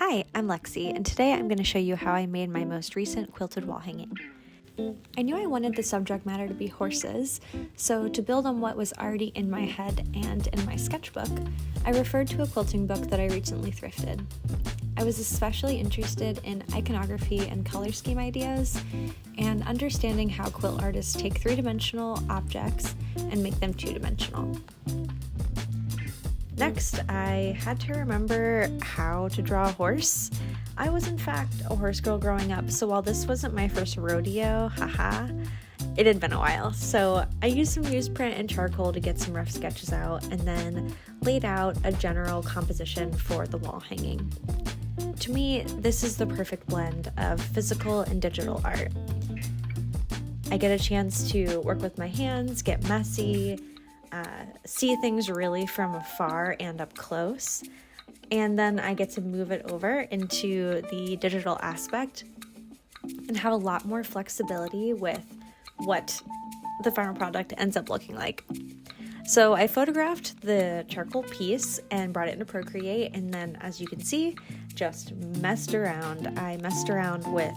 Hi, I'm Lexi, and today I'm going to show you how I made my most recent quilted wall hanging. I knew I wanted the subject matter to be horses, so to build on what was already in my head and in my sketchbook, I referred to a quilting book that I recently thrifted. I was especially interested in iconography and color scheme ideas, and understanding how quilt artists take three-dimensional objects and make them two-dimensional. Next, I had to remember how to draw a horse. I was in fact a horse girl growing up, so while this wasn't my first rodeo, it had been a while. So I used some newsprint and charcoal to get some rough sketches out, and then laid out a general composition for the wall hanging. To me, this is the perfect blend of physical and digital art. I get a chance to work with my hands, get messy, see things really from afar and up close, and then I get to move it over into the digital aspect and have a lot more flexibility with what the final product ends up looking like. So I photographed the charcoal piece and brought it into Procreate, and then, as you can see, just messed around. I messed around with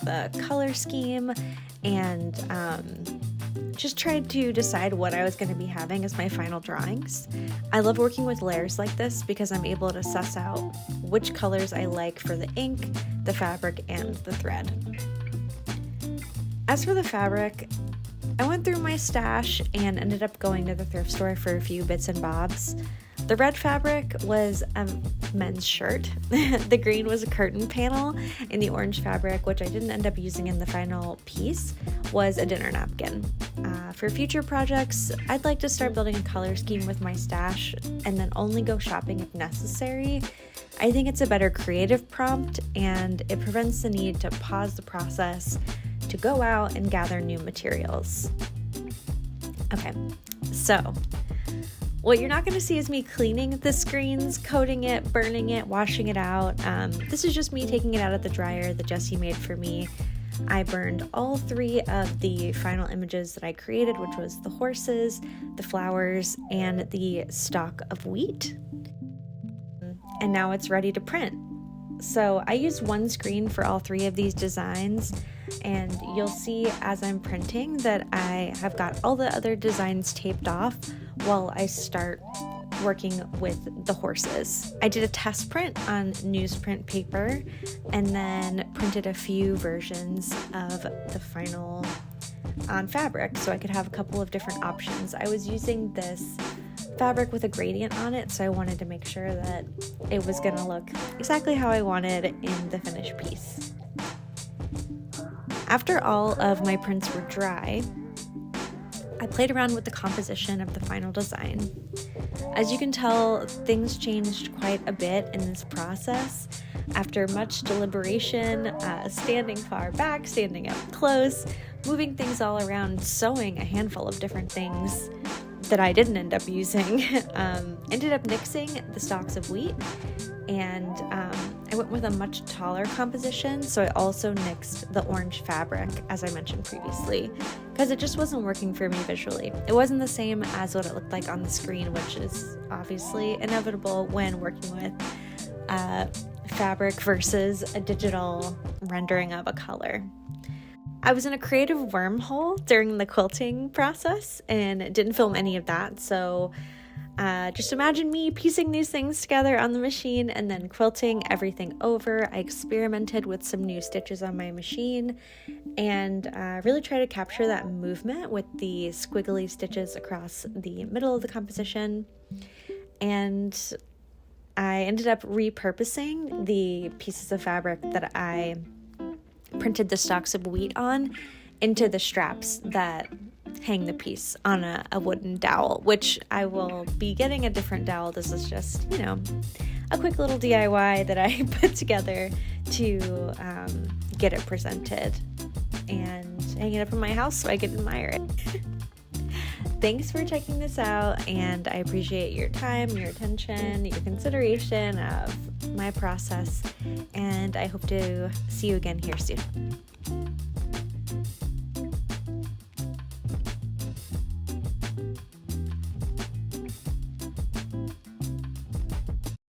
the color scheme and just tried to decide what I was going to be having as my final drawings. I love working with layers like this because I'm able to suss out which colors I like for the ink, the fabric, and the thread. As for the fabric, I went through my stash and ended up going to the thrift store for a few bits and bobs. The red fabric was a men's shirt, the green was a curtain panel, and the orange fabric, which I didn't end up using in the final piece, was a dinner napkin. For future projects, I'd like to start building a color scheme with my stash and then only go shopping if necessary. I think it's a better creative prompt, and it prevents the need to pause the process to go out and gather new materials. Okay, so what you're not going to see is me cleaning the screens, coating it, burning it, washing it out. This is just me taking it out of the dryer that Jessie made for me. I burned all three of the final images that I created, which was the horses, the flowers, and the stalk of wheat. And now it's ready to print. So I used one screen for all three of these designs, and you'll see as I'm printing that I have got all the other designs taped off while I start working with the horses. I did a test print on newsprint paper and then printed a few versions of the final on fabric so I could have a couple of different options. I was using this fabric with a gradient on it, so I wanted to make sure that it was going to look exactly how I wanted in the finished piece. After all of my prints were dry, I played around with the composition of the final design. As you can tell, things changed quite a bit in this process. After much deliberation, standing far back, standing up close, moving things all around, sewing a handful of different things that I didn't end up using, ended up nixing the stalks of wheat, and I went with a much taller composition, so I also nixed the orange fabric, as I mentioned previously, because it just wasn't working for me visually. It wasn't the same as what it looked like on the screen, which is obviously inevitable when working with fabric versus a digital rendering of a color. I was in a creative wormhole during the quilting process and didn't film any of that, so just imagine me piecing these things together on the machine and then quilting everything over. I experimented with some new stitches on my machine and really tried to capture that movement with the squiggly stitches across the middle of the composition. And I ended up repurposing the pieces of fabric that I printed the stalks of wheat on into the straps that hang the piece on a wooden dowel, which I will be getting a different dowel. This is just, a quick little DIY that I put together to get it presented and hang it up in my house so I can admire it. Thanks for checking this out, and I appreciate your time, your attention, your consideration of my process, and I hope to see you again here soon.